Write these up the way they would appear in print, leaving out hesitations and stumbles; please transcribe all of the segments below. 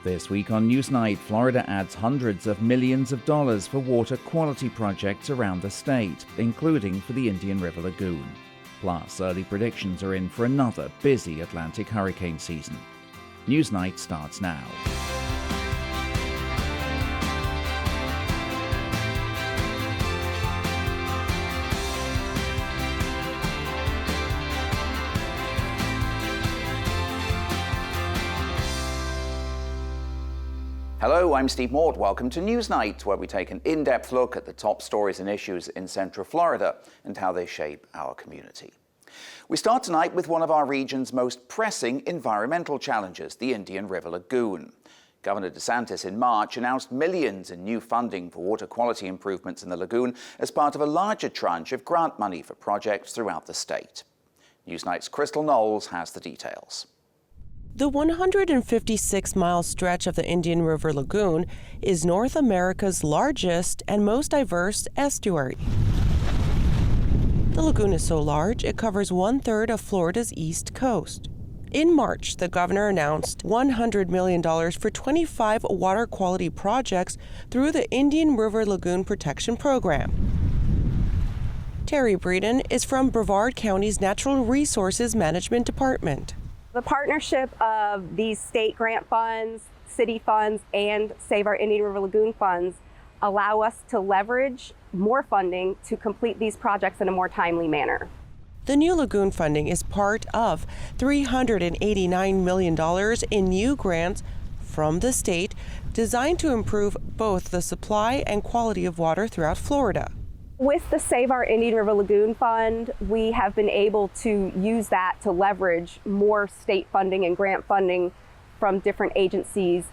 This week on Newsnight, Florida adds hundreds of millions of dollars for water quality projects around the state, including for the Indian River Lagoon. Plus, early predictions are in for another busy Atlantic hurricane season. Newsnight starts now. Hello, I'm Steve Mort. Welcome to Newsnight, where we take an in-depth look at the top stories and issues in Central Florida and how they shape our community. We start tonight with one of our region's most pressing environmental challenges, the Indian River Lagoon. Governor DeSantis in March announced millions in new funding for water quality improvements in the lagoon as part of a larger tranche of grant money for projects throughout the state. Newsnight's Crystal Knowles has the details. The 156-mile stretch of the Indian River Lagoon is North America's largest and most diverse estuary. The lagoon is so large, it covers 1/3 of Florida's east coast. In March, the governor announced $100 million for 25 water quality projects through the Indian River Lagoon Protection Program. Terry Breeden is from Brevard County's Natural Resources Management Department. The partnership of these state grant funds, city funds, and Save Our Indian River Lagoon funds allow us to leverage more funding to complete these projects in a more timely manner. The new lagoon funding is part of $389 million in new grants from the state designed to improve both the supply and quality of water throughout Florida. With the Save Our Indian River Lagoon Fund, we have been able to use that to leverage more state funding and grant funding from different agencies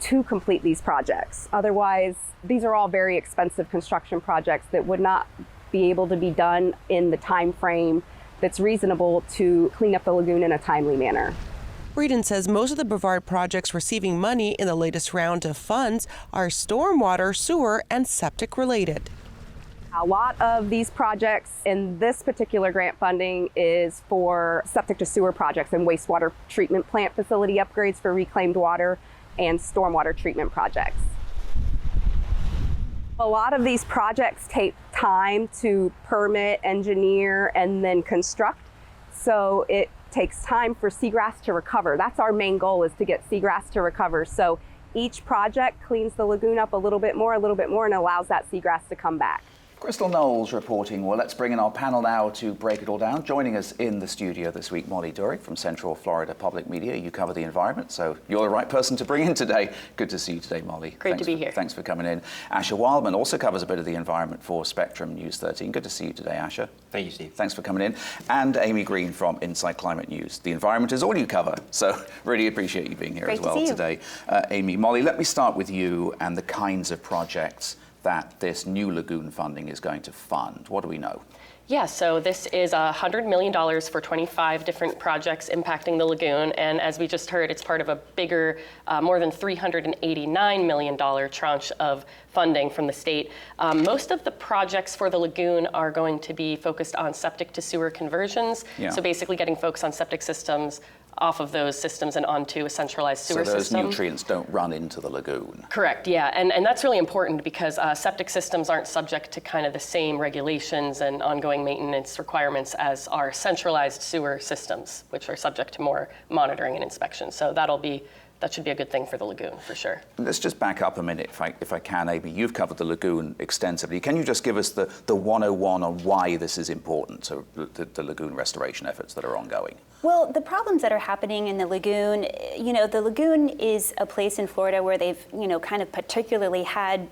to complete these projects. Otherwise, these are all very expensive construction projects that would not be able to be done in the time frame that's reasonable to clean up the lagoon in a timely manner. Breeden says most of the Brevard projects receiving money in the latest round of funds are stormwater, sewer, and septic related. A lot of these projects in this particular grant funding is for septic to sewer projects and wastewater treatment plant facility upgrades for reclaimed water and stormwater treatment projects. A lot of these projects take time to permit, engineer, and then construct. So it takes time for seagrass to recover. That's our main goal, is to get seagrass to recover. So each project cleans the lagoon up a little bit more, and allows that seagrass to come back. Crystal Knowles reporting. Well, let's bring in our panel now to break it all down. Joining us in the studio this week, Molly Durick from Central Florida Public Media. You cover the environment, so you're the right person to bring in today. Good to see you today, Molly. Great to be here. Thanks for coming in. Asher Wildman also covers a bit of the environment for Spectrum News 13. Good to see you today, Asher. Thank you, Steve. Thanks for coming in. And Amy Green from Inside Climate News. The environment is all you cover, so really appreciate you being here Great as well today. Amy, Molly, let me start with you and the kinds of projects that this new lagoon funding is going to fund. What do we know? Yeah, so this is $100 million for 25 different projects impacting the lagoon. And as we just heard, it's part of a bigger, more than $389 million tranche of funding from the state. Most of the projects for the lagoon are going to be focused on septic to sewer conversions. Yeah. So basically getting folks on septic systems off of those systems and onto a centralized sewer system. So those nutrients don't run into the lagoon. Correct, yeah, and that's really important because septic systems aren't subject to kind of the same regulations and ongoing maintenance requirements as our centralized sewer systems, which are subject to more monitoring and inspection. So that should be a good thing for the lagoon, for sure. Let's just back up a minute, if I can, Amy. You've covered the lagoon extensively. Can you just give us the 101 on why this is important to the lagoon restoration efforts that are ongoing? Well, the problems that are happening in the lagoon, the lagoon is a place in Florida where they've, kind of particularly had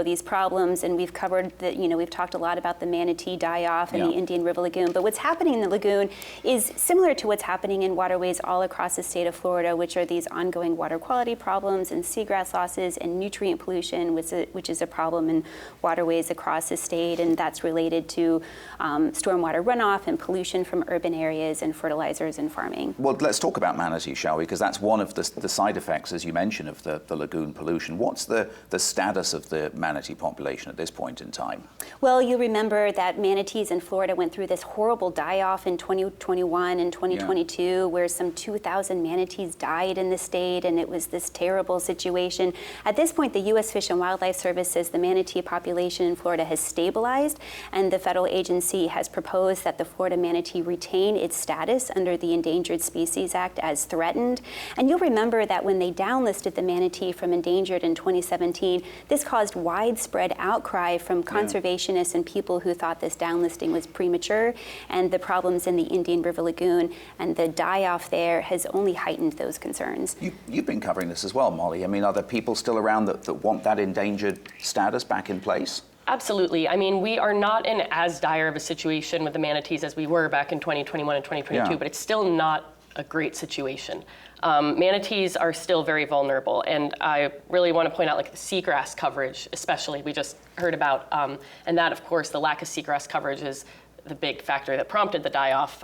these problems, and we've covered we've talked a lot about the manatee die-off in the Indian River Lagoon. But what's happening in the lagoon is similar to what's happening in waterways all across the state of Florida, which are these ongoing water quality problems and seagrass losses and nutrient pollution, which is a problem in waterways across the state, and that's related to stormwater runoff and pollution from urban areas and fertilizers and farming. Well, let's talk about manatee, shall we? Because that's one of the side effects, as you mentioned, of the lagoon pollution. What's the status of the the manatee population at this point in time? Well, you remember that manatees in Florida went through this horrible die-off in 2021 and 2022, where some 2,000 manatees died in the state, and it was this terrible situation. At this point, the U.S. Fish and Wildlife Service says the manatee population in Florida has stabilized, and the federal agency has proposed that the Florida manatee retain its status under the Endangered Species Act as threatened. And you'll remember that when they downlisted the manatee from endangered in 2017, this caused widespread outcry from conservationists and people who thought this downlisting was premature, and the problems in the Indian River Lagoon and the die-off there has only heightened those concerns. You've been covering this as well, Molly. I mean, are there people still around that want that endangered status back in place? Absolutely. I mean, we are not in as dire of a situation with the manatees as we were back in 2021 and 2022, but it's still not a great situation. Manatees are still very vulnerable, and I really want to point out, like, the seagrass coverage, especially, we just heard about, and that, of course, the lack of seagrass coverage is the big factor that prompted the die-off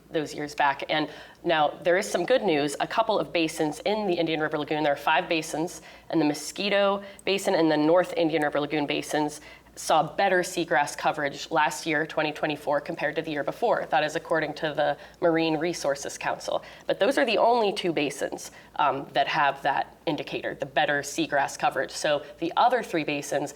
those years back. And now there is some good news. A couple of basins in the Indian River Lagoon, there are 5 basins, and the Mosquito Basin and the North Indian River Lagoon basins saw better seagrass coverage last year, 2024, compared to the year before. That is according to the Marine Resources Council. But those are the only 2 basins that have that indicator, the better seagrass coverage. So the other 3 basins,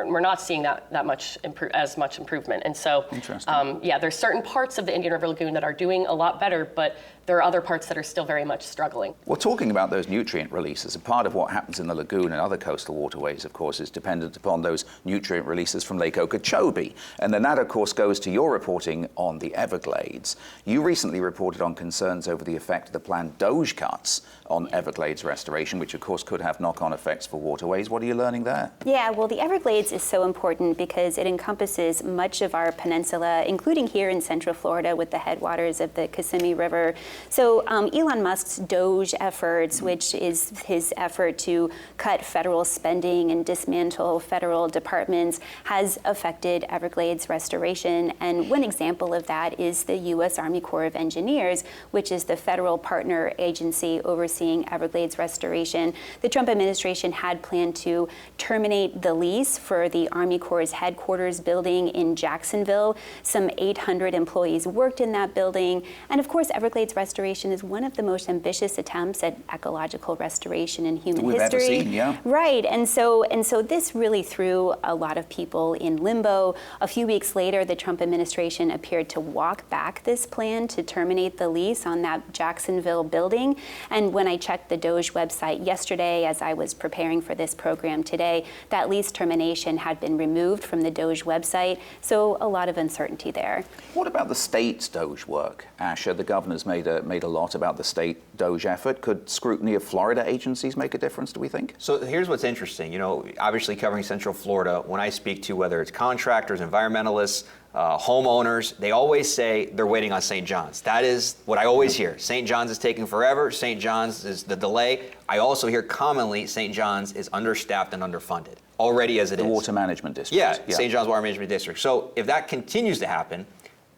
we're not seeing as much improvement. And so, there's certain parts of the Indian River Lagoon that are doing a lot better, but there are other parts that are still very much struggling. Well, talking about those nutrient releases, a part of what happens in the lagoon and other coastal waterways, of course, is dependent upon those nutrient releases from Lake Okeechobee. And then that, of course, goes to your reporting on the Everglades. You recently reported on concerns over the effect of the planned Doge cuts on Everglades restoration, which, of course, could have knock-on effects for waterways. What are you learning there? Yeah, well, the Everglades is so important because it encompasses much of our peninsula, including here in Central Florida with the headwaters of the Kissimmee River. So Elon Musk's Doge efforts, which is his effort to cut federal spending and dismantle federal departments, has affected Everglades restoration. And one example of that is the U.S. Army Corps of Engineers, which is the federal partner agency overseeing Everglades restoration. The Trump administration had planned to terminate the lease for the Army Corps' headquarters building in Jacksonville. Some 800 employees worked in that building. And of course, Everglades restoration is one of the most ambitious attempts at ecological restoration in human history. We've ever seen, yeah. Right, and so this really threw a lot of people in limbo. A few weeks later, the Trump administration appeared to walk back this plan to terminate the lease on that Jacksonville building. And when I checked the Doge website yesterday, as I was preparing for this program today, that lease termination had been removed from the Doge website. So a lot of uncertainty there. What about the state's Doge work? Asher, the governor's made a lot about the state Doge effort. Could scrutiny of Florida agencies make a difference, do we think? So here's what's interesting. You know, obviously covering Central Florida, when I speak to whether it's contractors, environmentalists, homeowners, they always say they're waiting on St. John's. That is what I always hear. St. John's is taking forever. St. John's is the delay. I also hear commonly St. John's is understaffed and underfunded already as it is. The Water Management District. Yeah, St. John's Water Management District. So if that continues to happen,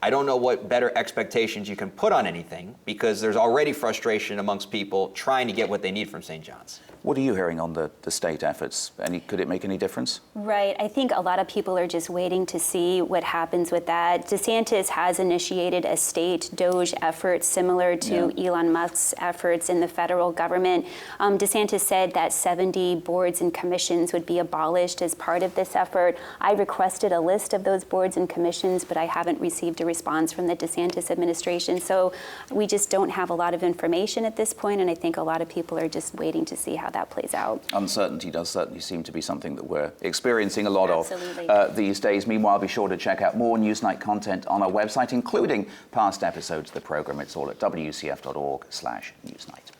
I don't know what better expectations you can put on anything, because there's already frustration amongst people trying to get what they need from St. John's. What are you hearing on the state efforts? Could it make any difference? Right. I think a lot of people are just waiting to see what happens with that. DeSantis has initiated a state Doge effort similar to Elon Musk's efforts in the federal government. DeSantis said that 70 boards and commissions would be abolished as part of this effort. I requested a list of those boards and commissions, but I haven't received a response from the DeSantis administration. So we just don't have a lot of information at this point, and I think a lot of people are just waiting to see how that plays out. Uncertainty does certainly seem to be something that we're experiencing a lot of these days. Meanwhile, be sure to check out more Newsnight content on our website, including past episodes of the program. It's all at wcf.org/Newsnight.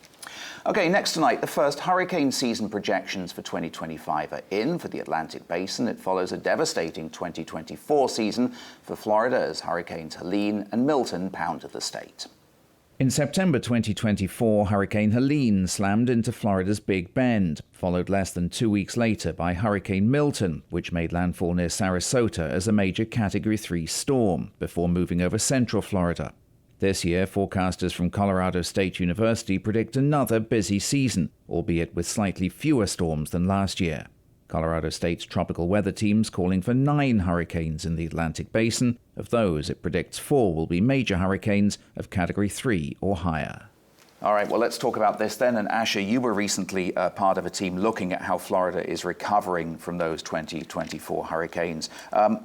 Okay, next tonight, the first hurricane season projections for 2025 are in for the Atlantic Basin. It follows a devastating 2024 season for Florida as Hurricanes Helene and Milton pounded the state. In September 2024, Hurricane Helene slammed into Florida's Big Bend, followed less than 2 weeks later by Hurricane Milton, which made landfall near Sarasota as a major Category 3 storm before moving over central Florida. This year, forecasters from Colorado State University predict another busy season, albeit with slightly fewer storms than last year. Colorado State's tropical weather team's calling for 9 hurricanes in the Atlantic Basin. Of those, it predicts 4 will be major hurricanes of Category 3 or higher. All right, well, let's talk about this then. And Asher, you were recently part of a team looking at how Florida is recovering from those 2024 hurricanes.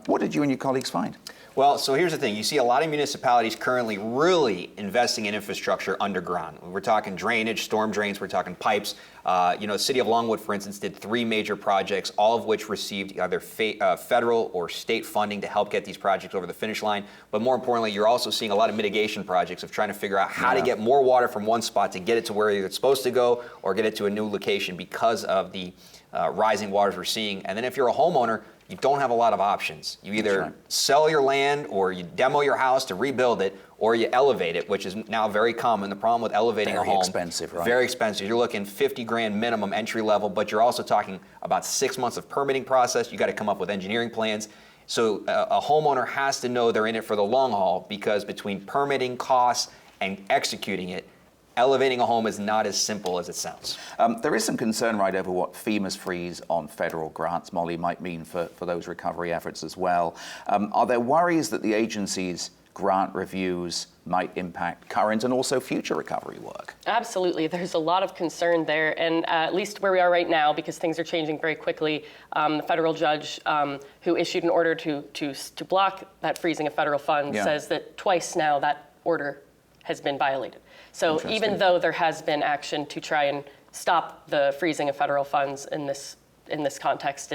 What did you and your colleagues find? Well, so here's the thing. You see a lot of municipalities currently really investing in infrastructure underground. We're talking drainage, storm drains, we're talking pipes. The city of Longwood, for instance, did 3 major projects, all of which received either federal or state funding to help get these projects over the finish line. But more importantly, you're also seeing a lot of mitigation projects of trying to figure out how to get more water from one spot to get it to where it's supposed to go or get it to a new location because of the rising waters we're seeing. And then if you're a homeowner, you don't have a lot of options. You either sell your land or you demo your house to rebuild it, or you elevate it, which is now very common. The problem with elevating a home, very expensive, right? Very expensive. You're looking $50,000 minimum entry level, but you're also talking about 6 months of permitting process. You got to come up with engineering plans. So a homeowner has to know they're in it for the long haul, because between permitting costs and executing it, elevating a home is not as simple as it sounds. There is some concern, right, over what FEMA's freeze on federal grants, Molly, might mean for those recovery efforts as well. Are there worries that the agency's grant reviews might impact current and also future recovery work? Absolutely. There's a lot of concern there. And at least where we are right now, because things are changing very quickly, the federal judge who issued an order to block that freezing of federal funds says that twice now that order has been violated. So even though there has been action to try and stop the freezing of federal funds in this context,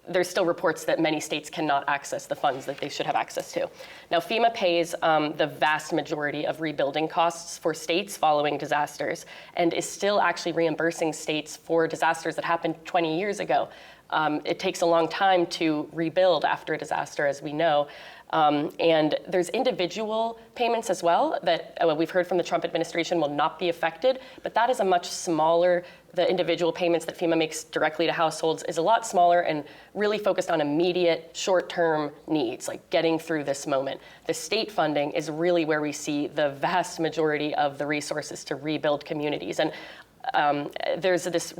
there's still reports that many states cannot access the funds that they should have access to. Now, FEMA pays the vast majority of rebuilding costs for states following disasters, and is still actually reimbursing states for disasters that happened 20 years ago. It takes a long time to rebuild after a disaster, as we know. And there's individual payments as well that we've heard from the Trump administration will not be affected, but that is a much smaller, the individual payments that FEMA makes directly to households is a lot smaller and really focused on immediate short-term needs, like getting through this moment. The state funding is really where we see the vast majority of the resources to rebuild communities. And there's this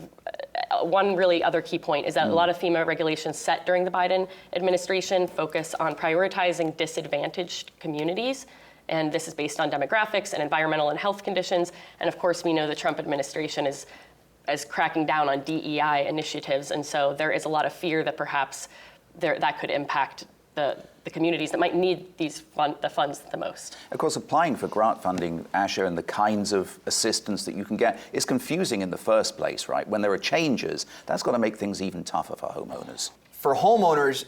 one really other key point is that a lot of FEMA regulations set during the Biden administration focus on prioritizing disadvantaged communities. And this is based on demographics and environmental and health conditions. And of course, we know the Trump administration is cracking down on DEI initiatives. And so there is a lot of fear that perhaps that could impact the communities that might need the funds the most. Of course, applying for grant funding, Asher, and the kinds of assistance that you can get is confusing in the first place, right? When there are changes, that's got to make things even tougher for homeowners. For homeowners,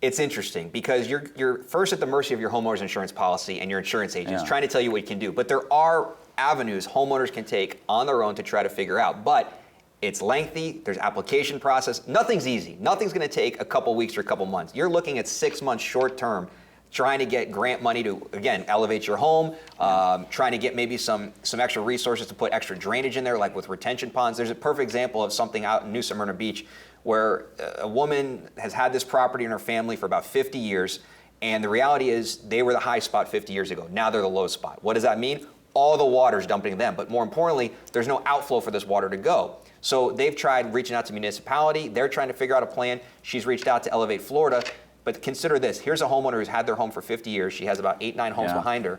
it's interesting because you're first at the mercy of your homeowner's insurance policy and your insurance agents trying to tell you what you can do. But there are avenues homeowners can take on their own to try to figure out. But it's lengthy, there's application process. Nothing's easy. Nothing's going to take a couple weeks or a couple months. You're looking at 6 months short term trying to get grant money to, again, elevate your home, trying to get maybe some extra resources to put extra drainage in there, like with retention ponds. There's a perfect example of something out in New Smyrna Beach where a woman has had this property in her family for about 50 years, and the reality is they were the high spot 50 years ago. Now they're the low spot. What does that mean? All the water's dumping them, but more importantly, there's no outflow for this water to go. So they've tried reaching out to municipality. They're trying to figure out a plan. She's reached out to Elevate Florida. But consider this. Here's a homeowner who's had their home for 50 years. She has about 8, 9 homes behind her.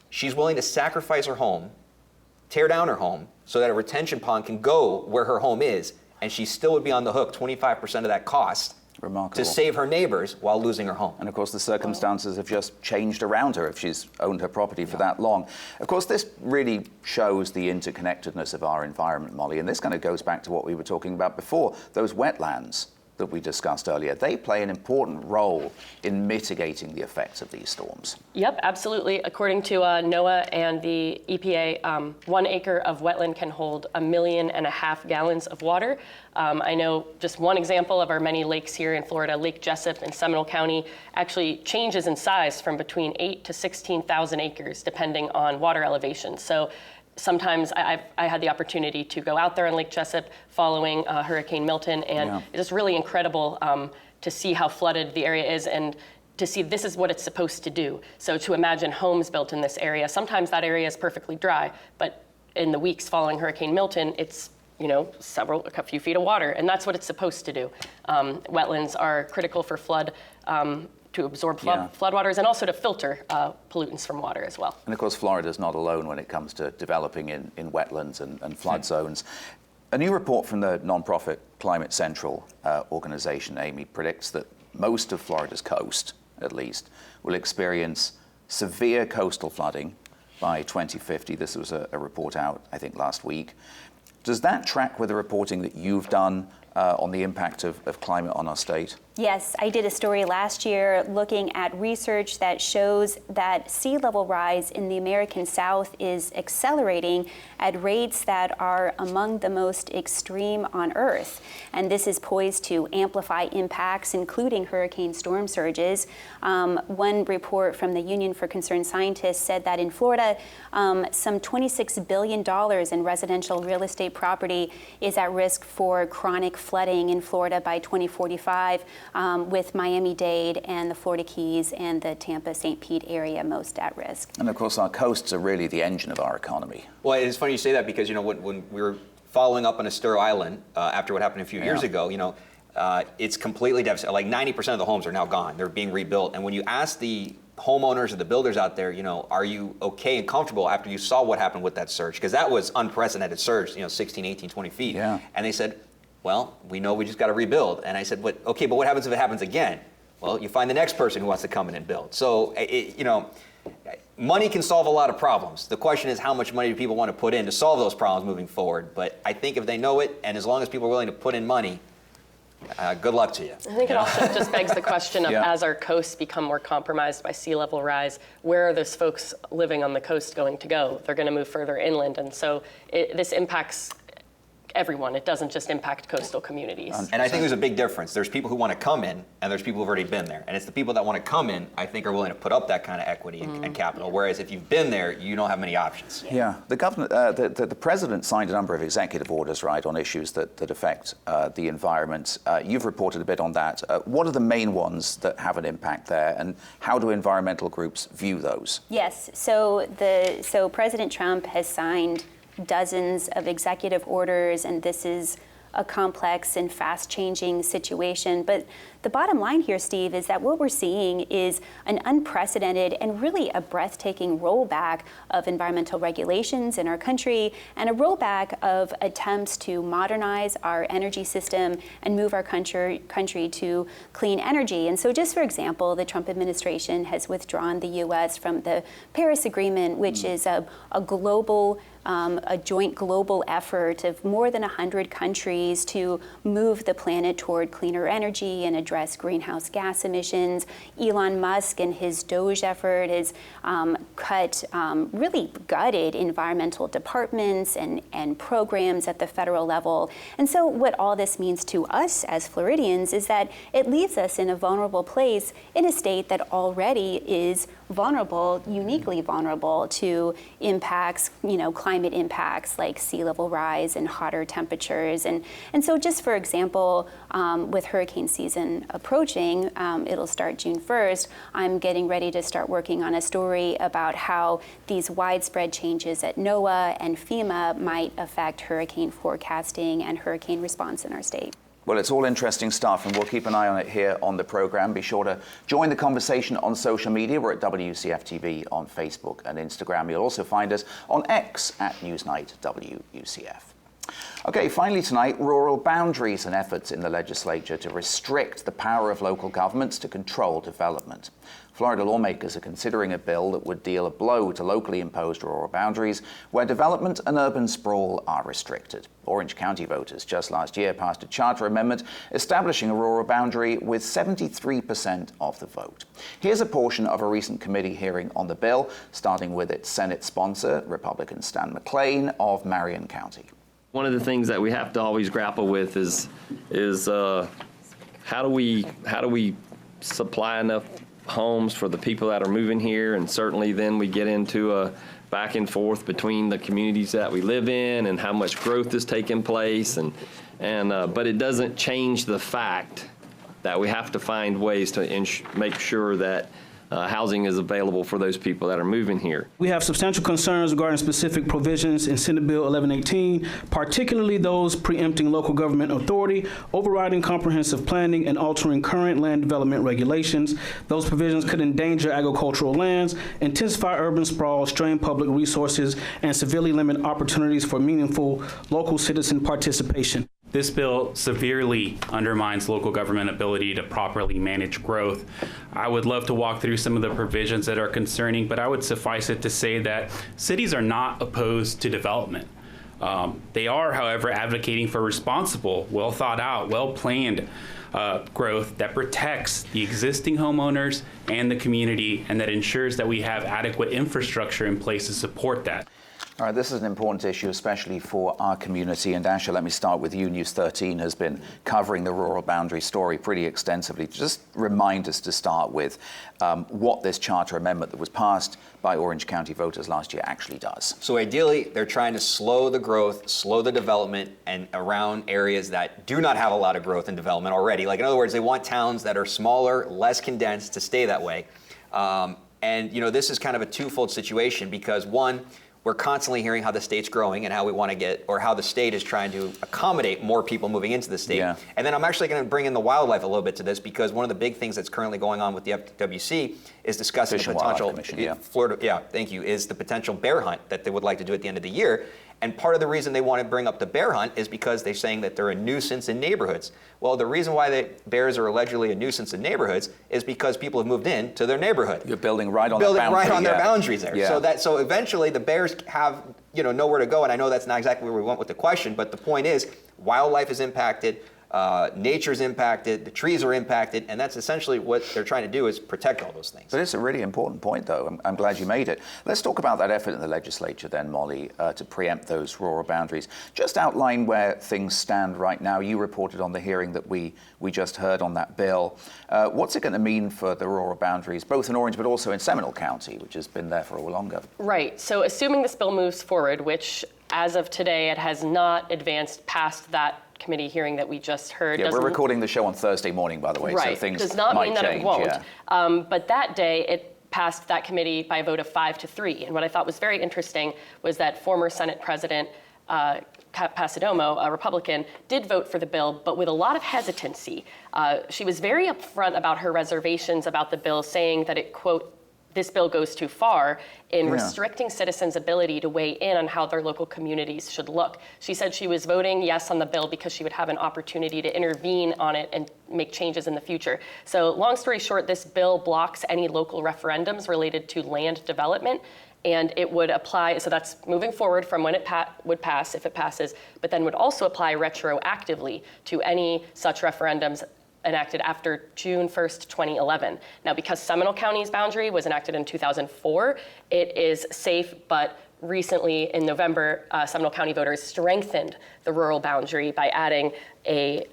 She's willing to sacrifice her home, tear down her home, so that a retention pond can go where her home is, and she still would be on the hook 25% of that cost. Remarkable. To save her neighbors while losing her home. And of course, the circumstances have just changed around her if she's owned her property for that long. Of course, this really shows the interconnectedness of our environment, Molly, and this kind of goes back to what we were talking about before, those wetlands that we discussed earlier. They play an important role in mitigating the effects of these storms. Yep, absolutely. According to NOAA and the EPA, 1 acre of wetland can hold 1.5 million gallons of water. I know just one example of our many lakes here in Florida, Lake Jessup in Seminole County, actually changes in size from between 8,000 to 16,000 acres, depending on water elevation. So sometimes I had the opportunity to go out there on Lake Jessup following Hurricane Milton, and it's just really incredible to see how flooded the area is and to see this is what it's supposed to do. So to imagine homes built in this area, sometimes that area is perfectly dry, but in the weeks following Hurricane Milton, it's a few feet of water, and that's what it's supposed to do. Wetlands are critical for flood, to absorb floodwaters and also to filter pollutants from water as well. And of course, Florida's not alone when it comes to developing in wetlands and flood zones. A new report from the nonprofit Climate Central organization, Amy, predicts that most of Florida's coast, at least, will experience severe coastal flooding by 2050. This was a report out, I think, last week. Does that track with the reporting that you've done on the impact of climate on our state? Yes, I did a story last year looking at research that shows that sea level rise in the American South is accelerating at rates that are among the most extreme on Earth. And this is poised to amplify impacts, including hurricane storm surges. One report from the Union for Concerned Scientists said that in Florida, some $26 billion in residential real estate property is at risk for chronic flooding in Florida by 2045. With Miami-Dade and the Florida Keys and the Tampa-St. Pete area most at risk. And of course, our coasts are really the engine of our economy. Well, it's funny you say that because, when we were following up on Estero Island after what happened a few years ago, it's completely devastated. Like 90% of the homes are now gone. They're being rebuilt. And when you ask the homeowners or the builders out there, are you okay and comfortable after you saw what happened with that surge? Because that was unprecedented surge, 16, 18, 20 feet. Yeah. And they said, well, we know we just got to rebuild. And I said, but what happens if it happens again? Well, you find the next person who wants to come in and build. So, money can solve a lot of problems. The question is, how much money do people want to put in to solve those problems moving forward? But I think if they know it, and as long as people are willing to put in money, good luck to you. I think it also just begs the question of, as our coasts become more compromised by sea level rise, where are those folks living on the coast going to go? They're going to move further inland. And so this impacts everyone. It doesn't just impact coastal communities. And I think there's a big difference. There's people who want to come in, and there's people who've already been there. And it's the people that want to come in, I think, are willing to put up that kind of equity and capital. Whereas if you've been there, you don't have many options. Yeah, the governor, the president signed a number of executive orders, right, on issues that affect the environment. You've reported a bit on that. What are the main ones that have an impact there, and how do environmental groups view those? Yes, so President Trump has signed dozens of executive orders, and this is a complex and fast-changing situation. But the bottom line here, Steve, is that what we're seeing is an unprecedented and really a breathtaking rollback of environmental regulations in our country and a rollback of attempts to modernize our energy system and move our country to clean energy. And so just for example, the Trump administration has withdrawn the U.S. from the Paris Agreement, which is a joint global effort of more than 100 countries to move the planet toward cleaner energy and address greenhouse gas emissions. Elon Musk and his DOGE effort has really gutted environmental departments and programs at the federal level. And so what all this means to us as Floridians is that it leaves us in a vulnerable place in a state that already is vulnerable, uniquely vulnerable to impacts, climate impacts like sea level rise and hotter temperatures. And so just for example, with hurricane season approaching, it'll start June 1st, I'm getting ready to start working on a story about how these widespread changes at NOAA and FEMA might affect hurricane forecasting and hurricane response in our state. Well, it's all interesting stuff, and we'll keep an eye on it here on the program. Be sure to join the conversation on social media. We're at WCF TV on Facebook and Instagram. You'll also find us on X at Newsnight WCF. Okay, finally tonight, rural boundaries and efforts in the legislature to restrict the power of local governments to control development. Florida lawmakers are considering a bill that would deal a blow to locally imposed rural boundaries where development and urban sprawl are restricted. Orange County voters just last year passed a charter amendment establishing a rural boundary with 73% of the vote. Here's a portion of a recent committee hearing on the bill, starting with its Senate sponsor, Republican Stan McClain of Marion County. One of the things that we have to always grapple with is how do we supply enough homes for the people that are moving here, and certainly then we get into a back and forth between the communities that we live in and how much growth is taking place, but it doesn't change the fact that we have to find ways to make sure that housing is available for those people that are moving here. We have substantial concerns regarding specific provisions in Senate Bill 1118, particularly those preempting local government authority, overriding comprehensive planning, and altering current land development regulations. Those provisions could endanger agricultural lands, intensify urban sprawl, strain public resources, and severely limit opportunities for meaningful local citizen participation. This bill severely undermines local government ability to properly manage growth. I would love to walk through some of the provisions that are concerning, but I would suffice it to say that cities are not opposed to development. They are, however, advocating for responsible, well thought out, well planned growth that protects the existing homeowners and the community, and that ensures that we have adequate infrastructure in place to support that. All right, this is an important issue, especially for our community. And Asha, let me start with you. News 13 has been covering the rural boundary story pretty extensively. Just remind us to start with what this charter amendment that was passed by Orange County voters last year actually does. So ideally, they're trying to slow the growth, slow the development, and around areas that do not have a lot of growth and development already. Like, in other words, they want towns that are smaller, less condensed to stay that way. And, you know, this is kind of a twofold situation because, one, we're constantly hearing how the state's growing and how we want to get, or how the state is trying to accommodate more people moving into the state. Yeah. And then I'm actually going to bring in the wildlife a little bit to this, because one of the big things that's currently going on with the FWC is discussing the potential, is the potential bear hunt that they would like to do at the end of the year. And part of the reason they want to bring up the bear hunt is because they're saying that they're a nuisance in neighborhoods. Well, the reason why the bears are allegedly a nuisance in neighborhoods is because people have moved in to their neighborhood. You're building right on their boundaries there. Yeah. So eventually the bears have, you know, nowhere to go. And I know that's not exactly where we went with the question, but the point is wildlife is impacted. Nature's impacted, the trees are impacted, and that's essentially what they're trying to do, is protect all those things. But it's a really important point, though. I'm glad you made it. Let's talk about that effort in the legislature then, Molly, to preempt those rural boundaries. Just outline where things stand right now. You reported on the hearing that we just heard on that bill. What's it going to mean for the rural boundaries, both in Orange but also in Seminole County, which has been there for a while longer? Right. So assuming this bill moves forward, which as of today it has not advanced past that committee hearing that we just heard. Yeah, we're recording the show on Thursday morning, by the way, right. So things does not might mean that change, it won't. Yeah. But that day, it passed that committee by a vote of 5-3. And what I thought was very interesting was that former Senate President Passidomo, a Republican, did vote for the bill, but with a lot of hesitancy. She was very upfront about her reservations about the bill, saying that it, quote, this bill goes too far in restricting citizens' ability to weigh in on how their local communities should look. She said she was voting yes on the bill because she would have an opportunity to intervene on it and make changes in the future. So long story short, this bill blocks any local referendums related to land development, and it would apply, so that's moving forward from when it would pass, if it passes, but then would also apply retroactively to any such referendums enacted after June 1st, 2011. Now, because Seminole County's boundary was enacted in 2004, it is safe, but recently in November, Seminole County voters strengthened the rural boundary by adding a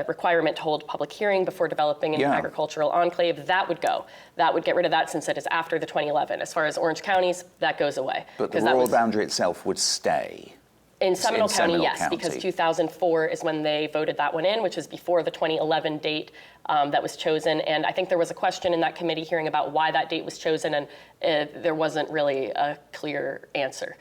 requirement to hold public hearing before developing an agricultural enclave. That would go. That would get rid of that since it is after the 2011. As far as Orange County's, that goes away. But the rural boundary itself would stay. In Seminole County, yes, because 2004 is when they voted that one in, which is before the 2011 date that was chosen. And I think there was a question in that committee hearing about why that date was chosen, and there wasn't really a clear answer.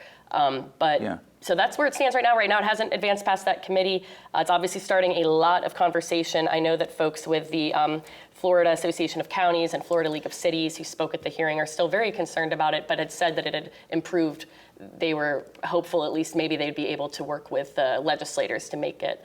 So that's where it stands right now. Right now, it hasn't advanced past that committee. It's obviously starting a lot of conversation. I know that folks with the Florida Association of Counties and Florida League of Cities who spoke at the hearing are still very concerned about it, but had said that it had improved. They were hopeful at least maybe they'd be able to work with legislators to make it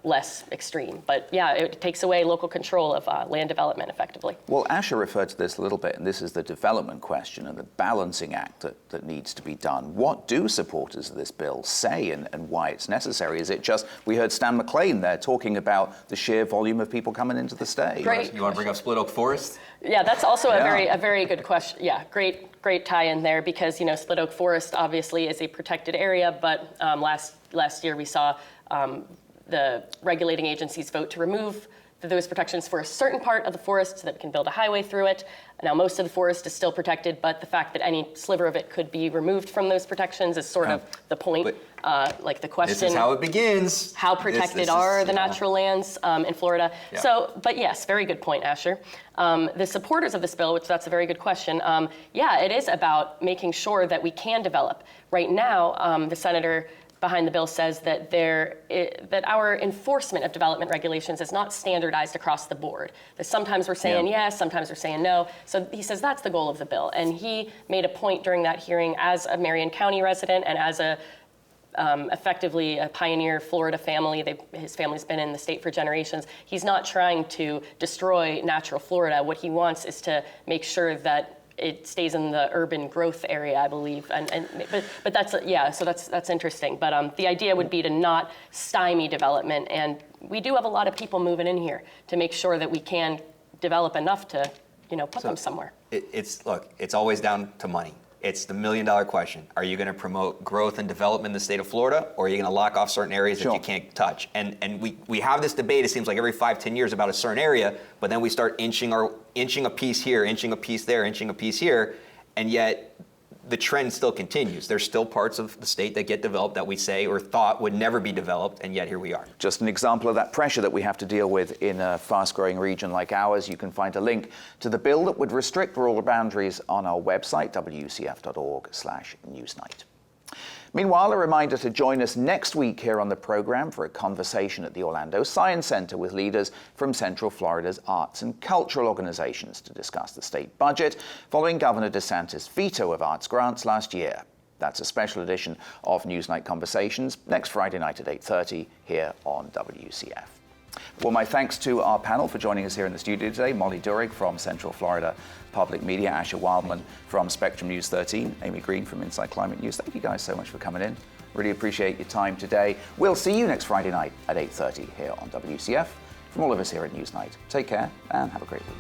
less extreme. But yeah, it takes away local control of land development effectively. Well, Asha referred to this a little bit, and this is the development question and the balancing act that needs to be done. What do supporters of this bill say and why it's necessary? Is it just, we heard Stan McLean there talking about the sheer volume of people coming into the state. Great. You want to bring up Split Oak Forest? Yeah, that's also a very good question. Yeah, great tie-in there, because Split Oak Forest obviously is a protected area, but last year we saw the regulating agencies vote to remove those protections for a certain part of the forest so that we can build a highway through it. Now, most of the forest is still protected, but the fact that any sliver of it could be removed from those protections is sort of the point. Like the question. This is how it begins. How protected are the natural lands in Florida? Yeah. So, but yes, very good point, Asher. The supporters of this bill, which that's a very good question. Yeah, it is about making sure that we can develop. Right now, the senator behind the bill says that that our enforcement of development regulations is not standardized across the board. That sometimes we're saying yes, sometimes we're saying no. So he says that's the goal of the bill. And he made a point during that hearing as a Marion County resident and as effectively a pioneer Florida family. His family's been in the state for generations. He's not trying to destroy natural Florida. What he wants is to make sure that it stays in the urban growth area, I believe, but that's so that's interesting. But the idea would be to not stymie development, and we do have a lot of people moving in here to make sure that we can develop enough to, put them somewhere. It's always down to money. It's the $1 million question. Are you going to promote growth and development in the state of Florida, or are you going to lock off certain areas that you can't touch? And we have this debate, it seems like every 5-10 years about a certain area, but then we start inching a piece here, inching a piece there, inching a piece here, and yet the trend still continues. There's still parts of the state that get developed that we say or thought would never be developed, and yet here we are. Just an example of that pressure that we have to deal with in a fast-growing region like ours. You can find a link to the bill that would restrict rural boundaries on our website, wcf.org/newsnight. Meanwhile, a reminder to join us next week here on the program for a conversation at the Orlando Science Center with leaders from Central Florida's arts and cultural organizations to discuss the state budget following Governor DeSantis' veto of arts grants last year. That's a special edition of Newsnight Conversations next Friday night at 8:30 here on WCF. Well, my thanks to our panel for joining us here in the studio today. Molly Durig from Central Florida Public Media, Asher Wildman from Spectrum News 13, Amy Green from Inside Climate News. Thank you guys so much for coming in. Really appreciate your time today. We'll see you next Friday night at 8:30 here on WCF. From all of us here at Newsnight, take care and have a great week.